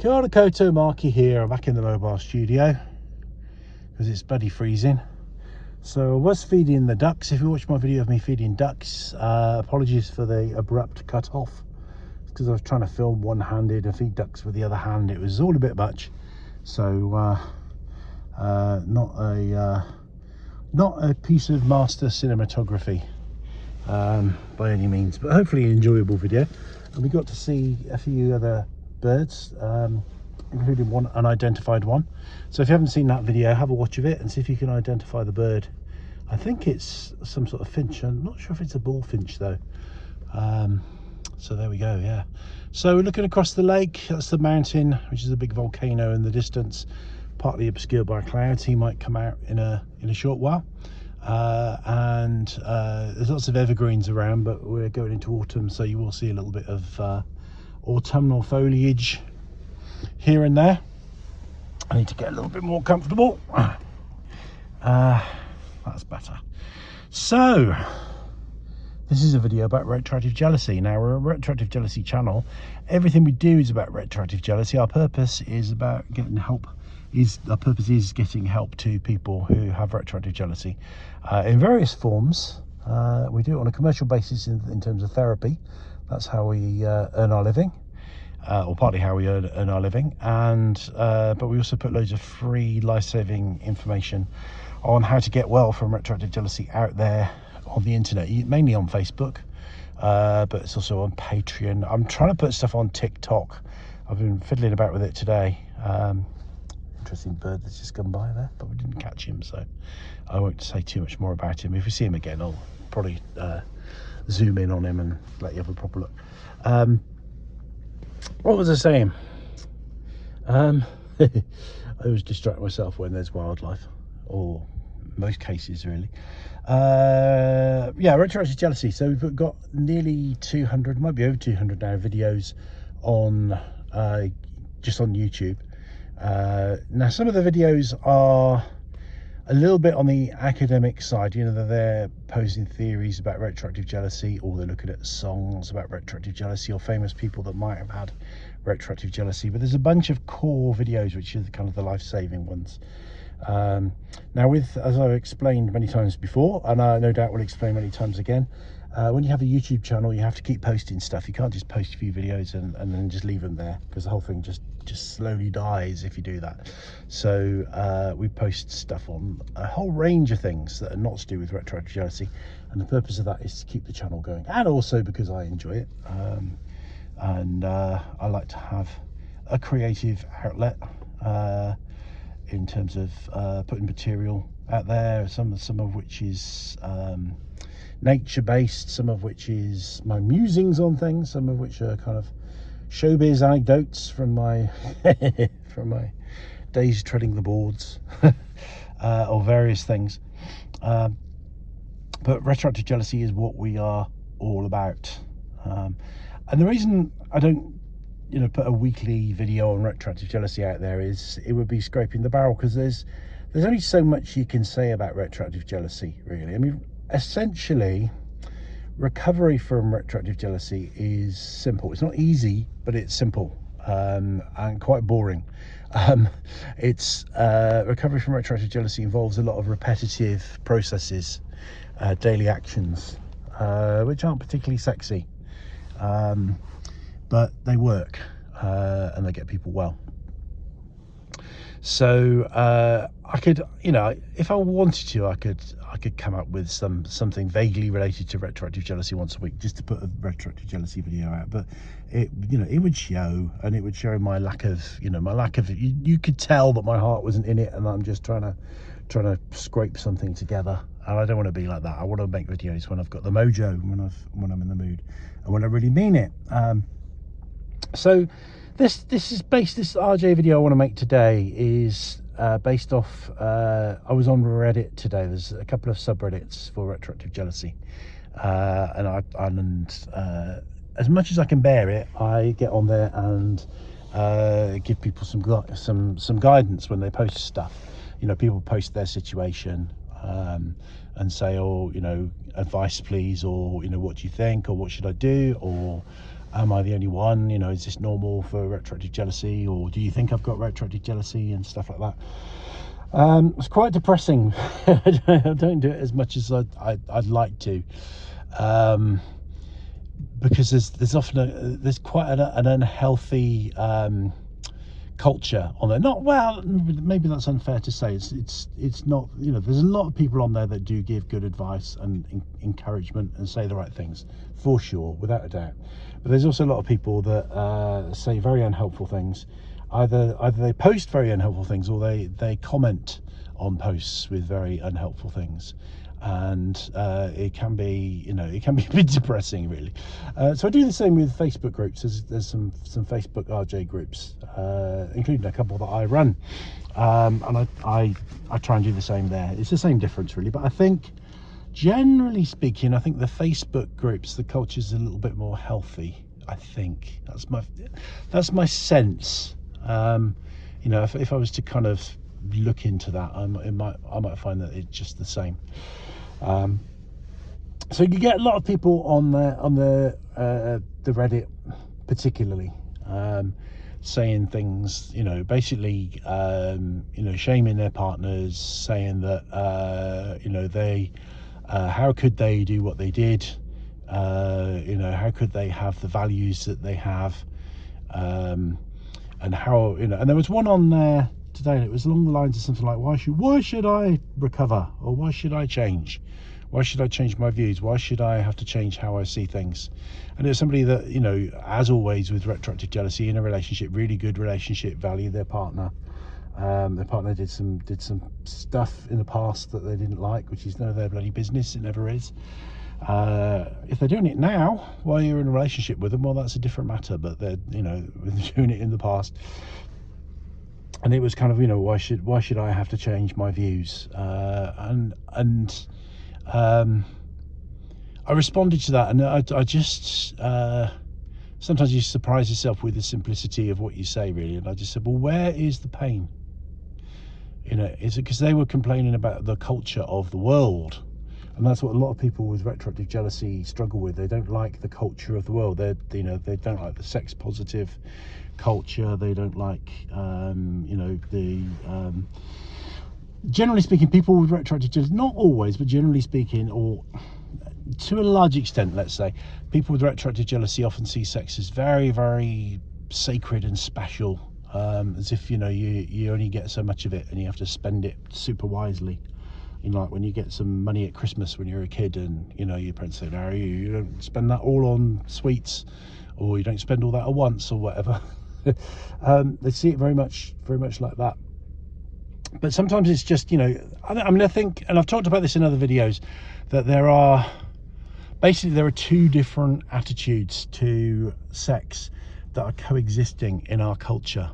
Kia ora koutou, Markie here. I'm back in the mobile studio because it's bloody freezing. So I was feeding the ducks. If you watch my video of me feeding ducks, apologies for the abrupt cut off. It's because I was trying to film one-handed and feed ducks with the other hand. It was all a bit much. So not a piece of master cinematography by any means, but hopefully an enjoyable video. And we got to see a few other birds, including one unidentified one. So if you haven't seen that video, have a watch of it and see if you can identify the bird. I think it's some sort of finch. I'm not sure if it's a bullfinch though. So there we go. Yeah, so we're looking across the lake. That's the mountain, which is a big volcano in the distance, partly obscured by clouds. He might come out in a short while. And there's lots of evergreens around, but we're going into autumn, so you will see a little bit of autumnal foliage here and there. I need to get a little bit more comfortable. That's better. So this is a video about retroactive jealousy. Now, we're a retroactive jealousy channel. Everything we do is about retroactive jealousy. Our purpose is about getting help. Our purpose is getting help to people who have retroactive jealousy in various forms. We do it on a commercial basis in terms of therapy. That's how we earn our living, or partly how we earn our living. And but we also put loads of free life-saving information on how to get well from retroactive jealousy out there on the internet, mainly on Facebook, but it's also on Patreon. I'm trying to put stuff on TikTok. I've been fiddling about with it today. Interesting bird that's just gone by there, but we didn't catch him, so I won't say too much more about him. If we see him again, I'll probably zoom in on him and let you have a proper look. What was I saying? I always distract myself when there's wildlife, or most cases really. Yeah, retroactive jealousy. So we've got nearly 200, might be over 200 now, videos on just on YouTube. Now some of the videos are a little bit on the academic side, you know, they're posing theories about retroactive jealousy, or they're looking at songs about retroactive jealousy, or famous people that might have had retroactive jealousy. But there's a bunch of core videos which are kind of the life-saving ones. Now, as I've explained many times before, and I no doubt will explain many times again, when you have a YouTube channel, you have to keep posting stuff. You can't just post a few videos and then just leave them there, because the whole thing just slowly dies if you do that. So we post stuff on a whole range of things that are not to do with retroactive jealousy, and the purpose of that is to keep the channel going, and also because I enjoy it, and I like to have a creative outlet in terms of putting material out there, some of which is nature-based, some of which is my musings on things, some of which are kind of showbiz anecdotes from my from my days treading the boards, or various things. But retroactive jealousy is what we are all about, and the reason I don't put a weekly video on retroactive jealousy out there is it would be scraping the barrel, because there's only so much you can say about retroactive jealousy, really. I mean, essentially, recovery from retroactive jealousy is simple. It's not easy, but it's simple, and quite boring. It's recovery from retroactive jealousy involves a lot of repetitive processes, daily actions, which aren't particularly sexy, but they work, and they get people well. So I could, if I wanted to, I could come up with something vaguely related to retroactive jealousy once a week, just to put a retroactive jealousy video out. But it would show, and it would show my lack of, you could tell that my heart wasn't in it, and I'm just trying to scrape something together. And I don't want to be like that. I want to make videos when I've got the mojo, when I'm in the mood, and when I really mean it. So this RJ video I want to make today is based off, I was on Reddit today. There's a couple of subreddits for retroactive jealousy, and as much as I can bear it, I get on there and give people some guidance when they post stuff. People post their situation and say, oh, advice please, or what do you think, or what should I do, or Am I the only one? You know, is this normal for retroactive jealousy, or do you think I've got retroactive jealousy and stuff like that? It's quite depressing. I don't do it as much as I'd like to, because there's often there's quite an unhealthy culture on there. Not, well, maybe that's unfair to say. It's not, you know, there's a lot of people on there that do give good advice and encouragement and say the right things, for sure, without a doubt. But there's also a lot of people that say very unhelpful things. Either they post very unhelpful things, or they comment on posts with very unhelpful things, and it can be, you know, it can be a bit depressing, really. So I do the same with Facebook groups. There's some Facebook RJ groups, including a couple that I run, and I try and do the same there. It's the same difference, really, but I think, generally speaking, I think the Facebook groups, the culture's a little bit more healthy. I think that's my sense. You know, if I was to kind of look into that, I might find that it's just the same. So you get a lot of people on the Reddit, particularly, saying things, you know, basically, you know, shaming their partners, saying that, you know, they, how could they do what they did? You know, how could they have the values that they have? And how, you know, and there was one on there today, and it was along the lines of something like, why should I recover, or why should I change? Why should I change my views? Why should I have to change how I see things? And it's somebody that, you know, as always with retroactive jealousy, in a relationship, really good relationship, value their partner. Their partner did some stuff in the past that they didn't like, which is none of their bloody business. It never is. If they're doing it now while you're in a relationship with them, well, that's a different matter. But they're, you know, doing it in the past, and it was kind of, you know, why should I have to change my views? I responded to that, and I just sometimes you surprise yourself with the simplicity of what you say, really. And I just said, well, where is the pain? You know, is it because they were complaining about the culture of the world? And that's what a lot of people with retroactive jealousy struggle with. They don't like the culture of the world. You know, they don't like the sex positive culture. They don't like, you know, the generally speaking, people with retroactive jealousy, not always, but generally speaking, or to a large extent, let's say, people with retroactive jealousy often see sex as very, very sacred and special, as if, you know, you only get so much of it and you have to spend it super wisely. You know, like when you get some money at Christmas when you're a kid, and, you know, your parents say, no, you don't spend that all on sweets, or you don't spend all that at once, or whatever. They see it very much like that. But sometimes it's just, you know, I mean, I think, and I've talked about this in other videos, that there are two different attitudes to sex that are coexisting in our culture.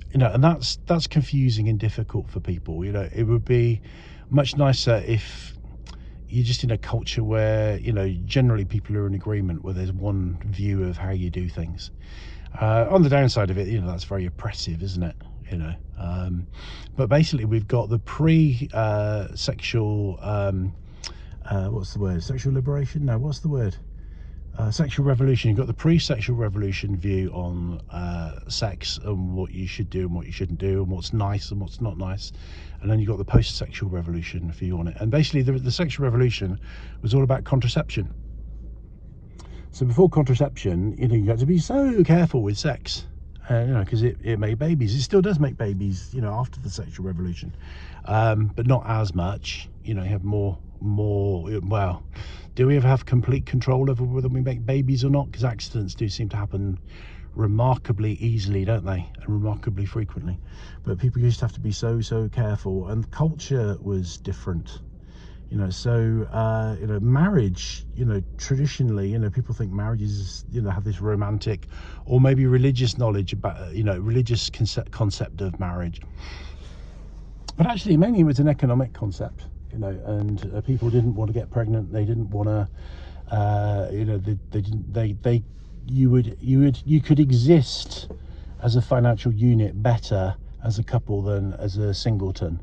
You know, and that's confusing and difficult for people. You know, it would be much nicer if you're just in a culture where, you know, generally people are in agreement, where there's one view of how you do things. On the downside of it, you know, that's very oppressive, isn't it? You know, but basically we've got the pre-sexual what's the word, sexual liberation, no, what's the word, sexual revolution. You've got the pre-sexual revolution view on sex, and what you should do and what you shouldn't do, and what's nice and what's not nice. And then you've got the post-sexual revolution view on it. And basically the sexual revolution was all about contraception. So before contraception, you know, you had to be so careful with sex, you know, because it made babies. It still does make babies, you know, after the sexual revolution, but not as much. You know, you have more, well, do we ever have complete control over whether we make babies or not? Because accidents do seem to happen remarkably easily, don't they, and remarkably frequently. But people used to have to be so careful, and culture was different. You know, so you know, marriage, you know, traditionally, you know, people think marriages, you know, have this romantic or maybe religious knowledge about, you know, religious concept of marriage, but actually mainly it was an economic concept. You know, and people didn't want to get pregnant. They didn't want to, you know, you could exist as a financial unit better as a couple than as a singleton.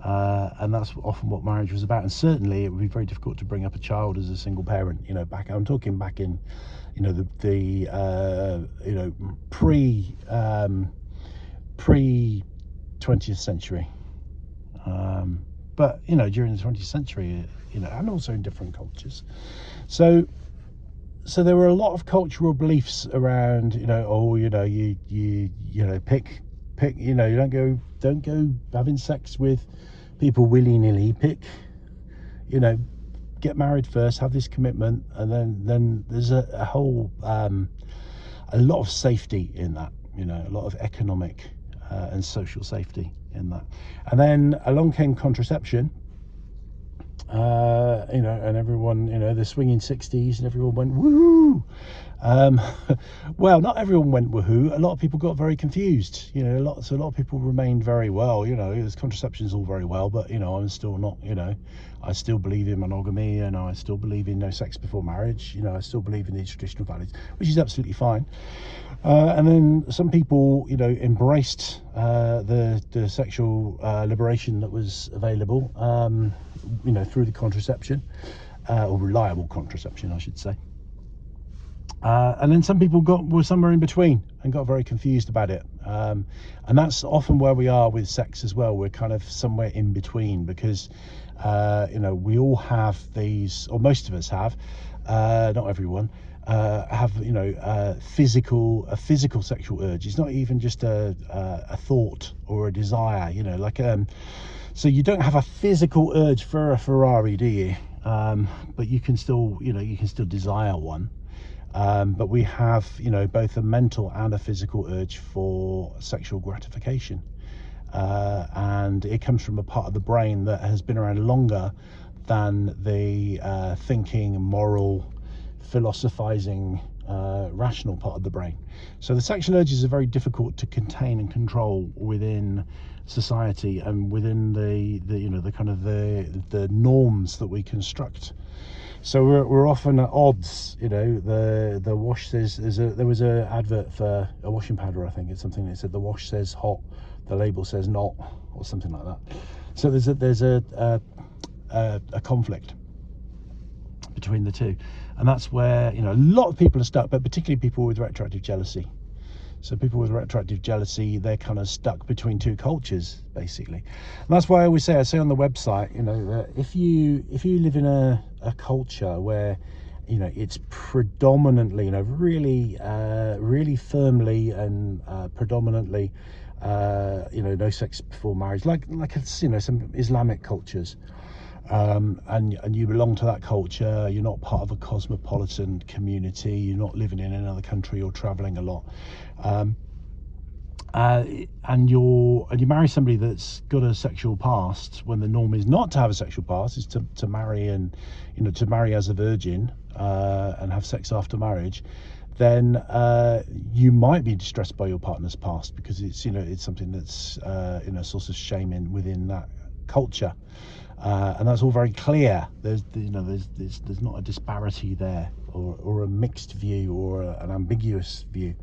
and that's often what marriage was about. And certainly it would be very difficult to bring up a child as a single parent, you know, I'm talking back in, you know, you know, pre 20th century. But you know, during the 20th century, you know, and also in different cultures. So there were a lot of cultural beliefs around, you know, oh, you know, you know, pick, you know, you don't go having sex with people willy-nilly. Pick, you know, get married first, have this commitment, and then there's a whole a lot of safety in that, you know, a lot of economic and social safety in that. And then along came contraception, you know, and everyone, you know, the swinging 60s, and everyone went woohoo. Well, not everyone went woohoo. A lot of people got very confused, you know. A lot of people remained very, well, you know, this contraception is all very well, but you know, I'm still not, you know, I still believe in monogamy, and I still believe in no sex before marriage, you know, I still believe in these traditional values, which is absolutely fine. And then some people, you know, embraced the sexual liberation that was available, you know, through the contraception, or reliable contraception, I should say. And then some people were somewhere in between and got very confused about it. And that's often where we are with sex as well. We're kind of somewhere in between, because, you know, we all have these, or most of us have, not everyone, have, you know, a physical sexual urge. It's not even just a thought or a desire, you know, like, so you don't have a physical urge for a Ferrari, do you? But you can still, you know, you can still desire one. But we have, you know, both a mental and a physical urge for sexual gratification. And it comes from a part of the brain that has been around longer than the thinking, moral, philosophizing, rational part of the brain. So the sexual urges are very difficult to contain and control within society, and within the you know, the kind of the norms that we construct. So we're often at odds, you know. The wash says, there was a advert for a washing powder, I think it's something that said the wash says hot, the label says not, or something like that. So there's a conflict between the two, and that's where, you know, a lot of people are stuck, but particularly people with retroactive jealousy. So people with retroactive jealousy, they're kind of stuck between two cultures, basically. And that's why I say on the website, you know, that if you live in a culture where, you know, it's predominantly, you know, really firmly and predominantly, you know, no sex before marriage, like it's, you know, some Islamic cultures, and you belong to that culture, you're not part of a cosmopolitan community, you're not living in another country, you're traveling a lot, and you marry somebody that's got a sexual past, when the norm is not to have a sexual past, is to marry, and, you know, to marry as a virgin, and have sex after marriage, then you might be distressed by your partner's past, because it's, you know, it's something that's, you know, a source of shame within that culture. And that's all very clear. There's, you know, there's not a disparity there, or a mixed view, or an ambiguous view.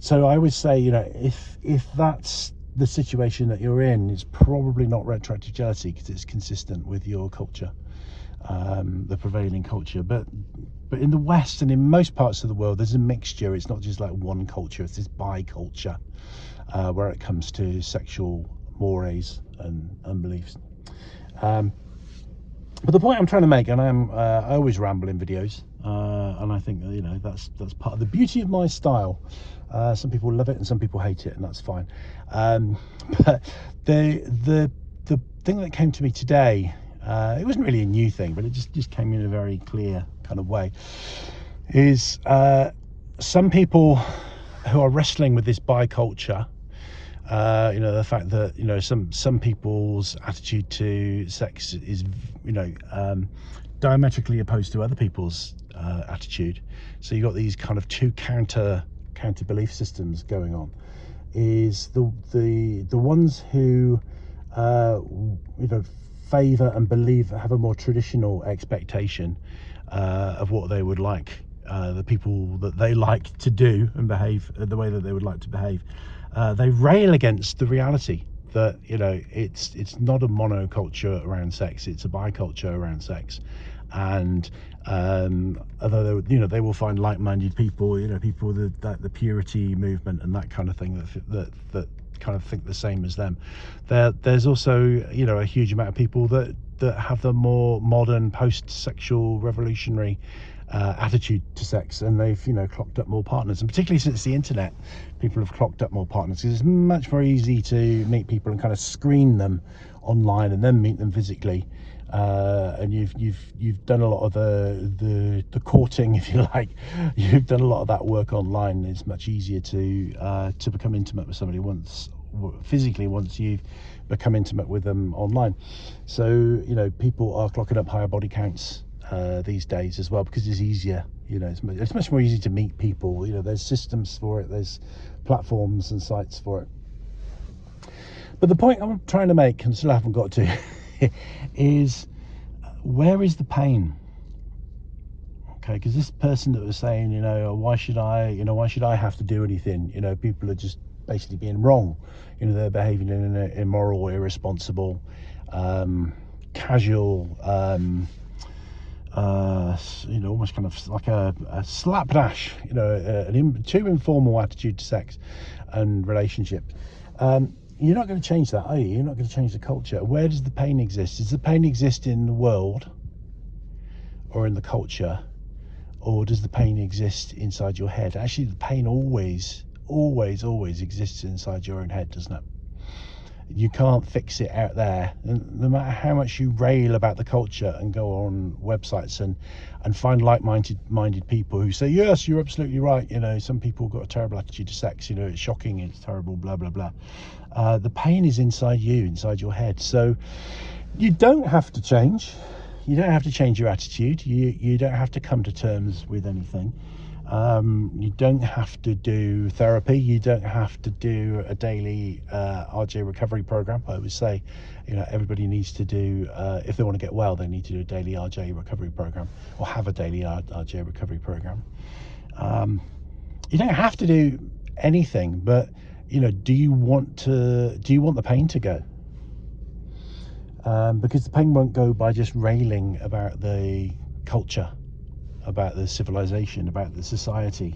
So I would say, you know, if that's the situation that you're in, it's probably not retroactive jealousy, because it's consistent with your culture, the prevailing culture. But in the West and in most parts of the world, there's a mixture. It's not just like one culture, it's this bi-culture, where it comes to sexual mores and beliefs. But the point I'm trying to make, and I always ramble in videos, and I think that, you know, that's part of the beauty of my style. Some people love it and some people hate it, and that's fine. But the thing that came to me today, it wasn't really a new thing, but it just came in a very clear kind of way, is some people who are wrestling with this bi-culture, you know, the fact that, you know, some people's attitude to sex is, you know, diametrically opposed to other people's attitude. So you've got these kind of two counter belief systems going on. Is the ones who you know, favor and believe, have a more traditional expectation of what they would like the people that they like to do and behave the way that they would like to behave. They rail against the reality that, you know, it's not a monoculture around sex, it's a biculture around sex. And although, you know, they will find like-minded people, you know, people that the purity movement and that kind of thing, that kind of think the same as them. There's also, you know, a huge amount of people that have the more modern post-sexual revolutionary attitude to sex, and they've, you know, clocked up more partners. And particularly since the internet, people have clocked up more partners, because it's much more easy to meet people and kind of screen them online and then meet them physically. And you've done a lot of the courting, if you like. You've done a lot of that work online. It's much easier to become intimate with somebody once you've become intimate with them online. So, you know, people are clocking up higher body counts these days as well, because it's easier. You know, it's much more easy to meet people. You know, there's systems for it, there's platforms and sites for it. But the point I'm trying to make, and still haven't got to, is where is the pain? Okay, because this person that was saying, you know, why should I have to do anything? You know, people are just basically being wrong. You know, they're behaving in an immoral, irresponsible, casual, you know, almost kind of like a slapdash, you know, too informal attitude to sex and relationship. You're not going to change that, are you? You're not going to change the culture. Where does the pain exist? Does the pain exist in the world or in the culture, or does the pain exist inside your head? Actually, the pain always exists inside your own head, doesn't it? You can't fix it out there. And no matter how much you rail about the culture and go on websites and find like-minded people who say, yes, you're absolutely right, you know, some people got a terrible attitude to sex, you know, it's shocking, it's terrible, blah blah blah. The pain is inside you, inside your head. So you don't have to change. You don't have to change your attitude. You don't have to come to terms with anything. You don't have to do therapy. You don't have to do a daily RJ recovery program. I always say, you know, everybody needs to do, if they want to get well, they need to do a daily RJ recovery program, or have a daily RJ recovery program. You don't have to do anything, but, you know, do you want the pain to go? Because the pain won't go by just railing about the culture, about the civilization, about the society,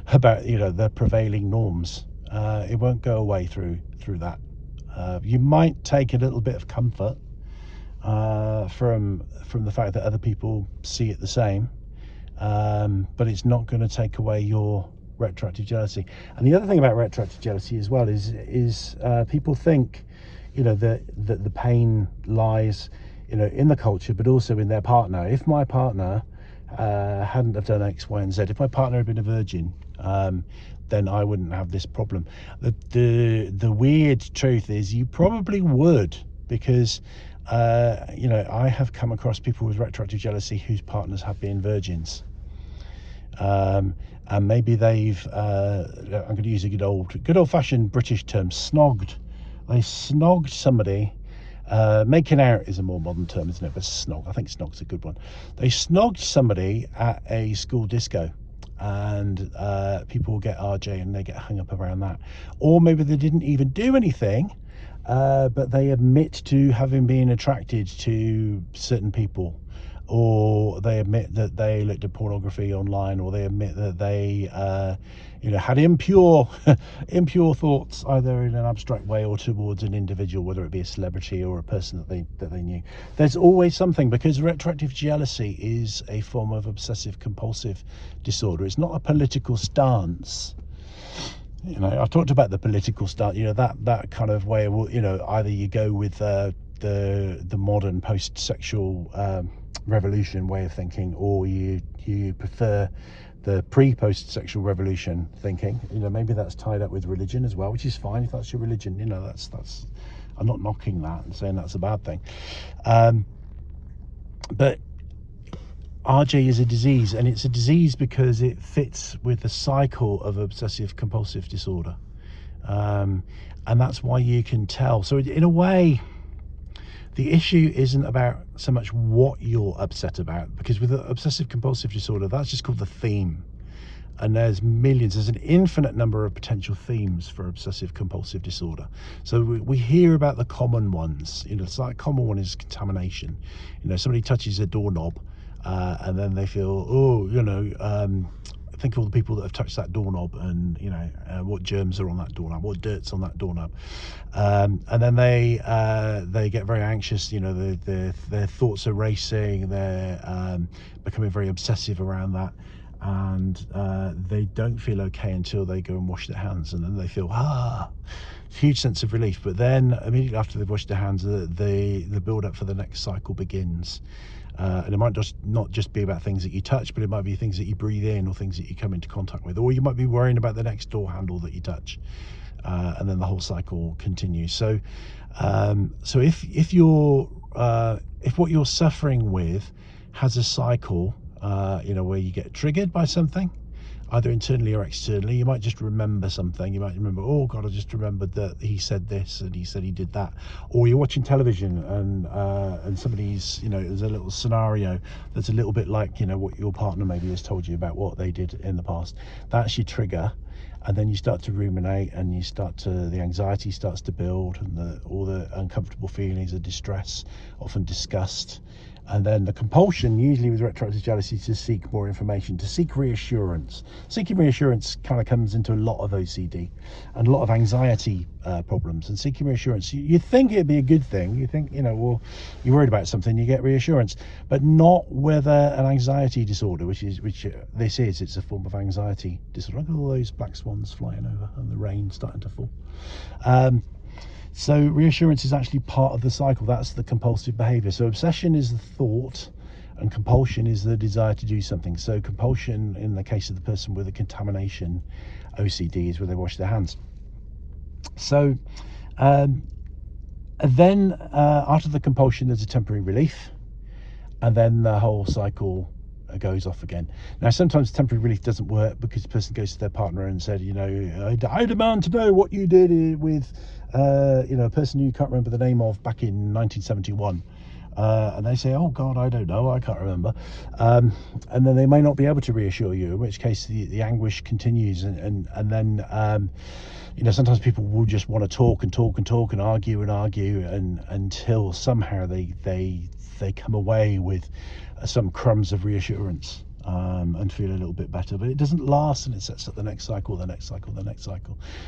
about, you know, the prevailing norms. It won't go away through that. You might take a little bit of comfort from the fact that other people see it the same, but it's not going to take away your retroactive jealousy. And the other thing about retroactive jealousy as well is people think, you know, that the pain lies, you know, in the culture, but also in their partner. If my partner hadn't have done X, Y, and Z, if my partner had been a virgin, then I wouldn't have this problem. The weird truth is you probably would, because you know, I have come across people with retroactive jealousy whose partners have been virgins, and maybe they've I'm going to use a good old-fashioned British term, snogged. They snogged somebody. Making out is a more modern term, isn't it? But snog, I think snog's a good one. They snogged somebody at a school disco, and people will get RJ and they get hung up around that. Or maybe they didn't even do anything, but they admit to having been attracted to certain people, or they admit that they looked at pornography online, or they admit that they you know, had impure thoughts, either in an abstract way or towards an individual, whether it be a celebrity or a person that they knew. There's always something, because retroactive jealousy is a form of obsessive compulsive disorder. It's not a political stance. You know, I talked about the political stance, you know, that kind of way, you know, either you go with the modern post-sexual revolution way of thinking, or you prefer the pre-post-sexual revolution thinking. You know, maybe that's tied up with religion as well, which is fine if that's your religion. You know, that's I'm not knocking that and saying that's a bad thing, but RJ is a disease, and it's a disease because it fits with the cycle of obsessive compulsive disorder, and that's why you can tell. So in a way, the issue isn't about so much what you're upset about, because with obsessive compulsive disorder, that's just called the theme. and there's millions, there's an infinite number of potential themes for obsessive compulsive disorder. So we hear about the common ones. It's like, common one is contamination. Somebody touches a doorknob and then they feel, think of all the people that have touched that doorknob, and what germs are on that doorknob, what dirt's on that doorknob, and then they get very anxious. Their thoughts are racing, they're becoming very obsessive around that, and they don't feel okay until they go and wash their hands, and then they feel huge sense of relief. But then immediately after they've washed their hands, the build up for the next cycle begins. And it might not just be about things that you touch, but it might be things that you breathe in, or things that you come into contact with, or you might be worrying about the next door handle that you touch, and then the whole cycle continues. So if what you're suffering with has a cycle, where you get triggered by something, either internally or externally. You might just remember something. You might remember, oh God, I just remembered that he said this and he said he did that. Or you're watching television and somebody's, there's a little scenario that's a little bit like, what your partner maybe has told you about what they did in the past. That's your trigger. And then you start to ruminate, and the anxiety starts to build, and all the uncomfortable feelings of distress, often disgust. And then the compulsion, usually with retroactive jealousy, is to seek more information, to seek reassurance. Seeking reassurance kind of comes into a lot of OCD and a lot of anxiety problems. And seeking reassurance, you think it'd be a good thing. You think, well, you're worried about something, you get reassurance, but not whether an anxiety disorder, which this is. It's a form of anxiety disorder. Look at all those black swans flying over and the rain starting to fall. So reassurance is actually part of the cycle. That's the compulsive behavior. So obsession is the thought, and compulsion is the desire to do something. So compulsion, in the case of the person with a contamination OCD, is where they wash their hands. So then after the compulsion, there's a temporary relief, and then the whole cycle goes off again. Now, sometimes temporary relief doesn't work because the person goes to their partner and said, I demand to know what you did with a person you can't remember the name of back in 1971, and they say, oh God, I don't know, I can't remember, and then they may not be able to reassure you, in which case the anguish continues, and then sometimes people will just want to talk and argue and until somehow they come away with some crumbs of reassurance, and feel a little bit better. But it doesn't last, and it sets up the next cycle.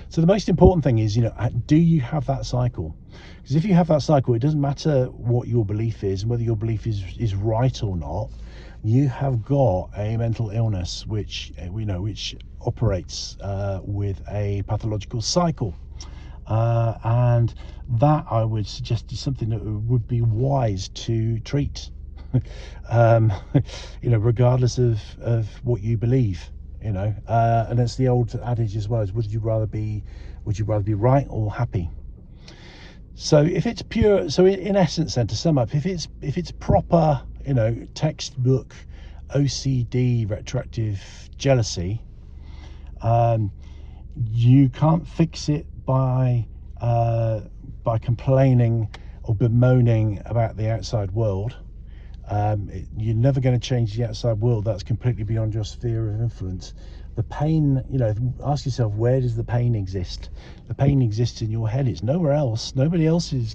So the most important thing is, do you have that cycle? Because if you have that cycle, it doesn't matter what your belief is and whether your belief is right or not. You have got a mental illness which operates with a pathological cycle. And that, I would suggest, is something that would be wise to treat, regardless of what you believe, and it's the old adage as well, is would you rather be right or happy? So if it's pure, so in essence then, to sum up, if it's proper, textbook OCD retroactive jealousy, you can't fix it by complaining or bemoaning about the outside world. You're never going to change the outside world. That's completely beyond your sphere of influence. The pain, ask yourself, where does the pain exist? The pain exists in your head. It's nowhere else. Nobody else is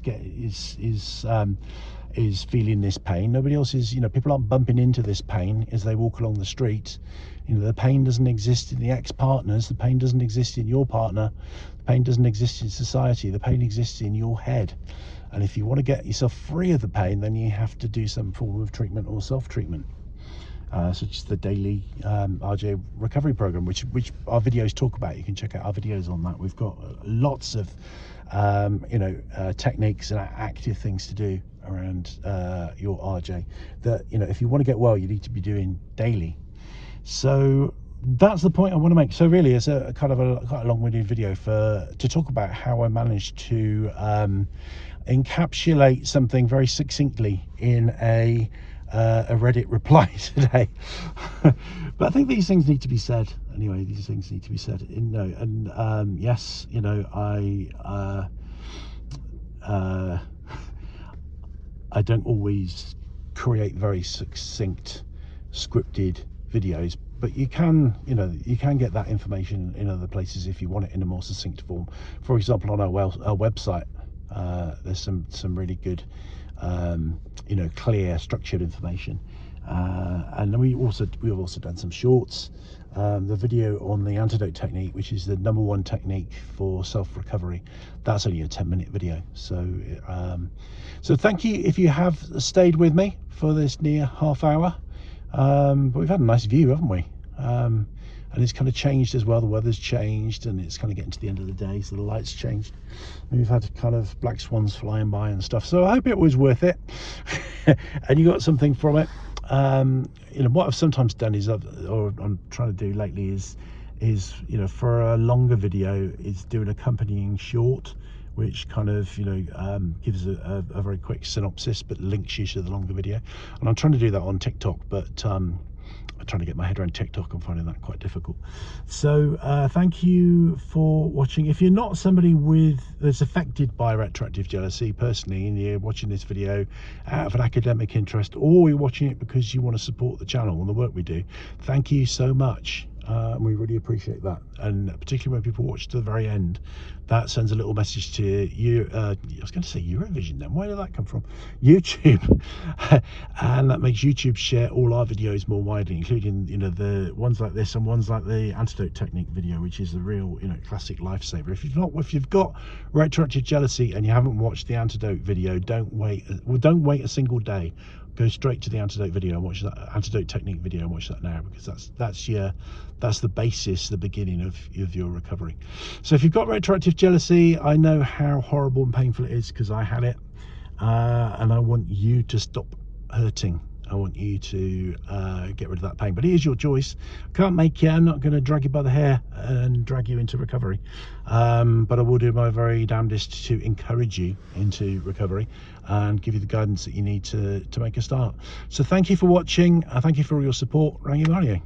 feeling this pain. Nobody else is, people aren't bumping into this pain as they walk along the street. The pain doesn't exist in the ex-partners. The pain doesn't exist in your partner. The pain doesn't exist in society. The pain exists in your head. And if you want to get yourself free of the pain, then you have to do some form of treatment or self-treatment, such as the daily RJ recovery program, which our videos talk about. You can check out our videos on that. We've got lots of techniques and active things to do around your RJ that, if you want to get well, you need to be doing daily. So that's the point I want to make. So really, it's a kind of quite a long-winded video to talk about how I managed to encapsulate something very succinctly in a Reddit reply today. But I think these things need to be said anyway. These things need to be said. Yes, I don't always create very succinct scripted videos, but you can, you know, you can get that information in other places if you want it in a more succinct form. For example, on our website, there's some really good, you know, clear, structured information. And we've also done some shorts. The video on the antidote technique, which is the #1 technique for self-recovery, that's only a 10-minute video. So so thank you if you have stayed with me for this near half hour. But we've had a nice view, haven't we? And it's kind of changed as well. The weather's changed, and it's kind of getting to the end of the day, so the light's changed. And we've had kind of black swans flying by and stuff. So I hope it was worth it, and you got something from it. You know, what I've sometimes done is, or I'm trying to do lately, is you know, for a longer video, is do an accompanying short, which kind of, you know, gives a very quick synopsis but links you to the longer video. And I'm trying to do that on TikTok, but I'm trying to get my head around TikTok. I'm finding that quite difficult. So thank you for watching. If you're not somebody that's affected by retroactive jealousy personally, and you're watching this video out of an academic interest, or you're watching it because you want to support the channel and the work we do, thank you so much. We really appreciate that, and particularly when people watch to the very end, that sends a little message to you. I was going to say Eurovision then, where did that come from? YouTube. And that makes YouTube share all our videos more widely, including, you know, the ones like this and ones like the antidote technique video, which is a real, you know, classic lifesaver. If you've got retroactive jealousy and you haven't watched the antidote video, don't wait a single day. Go straight to the antidote video and watch that antidote technique video, and watch that now, because that's the basis, the beginning of your recovery. So if you've got retroactive jealousy, I know how horrible and painful it is, because I had it, and I want you to stop hurting. I want you to get rid of that pain, but it is your choice. I can't make you. I'm not going to drag you by the hair and drag you into recovery, but I will do my very damnedest to encourage you into recovery and give you the guidance that you need to make a start. So thank you for watching. Thank you for all your support. Rangimarie.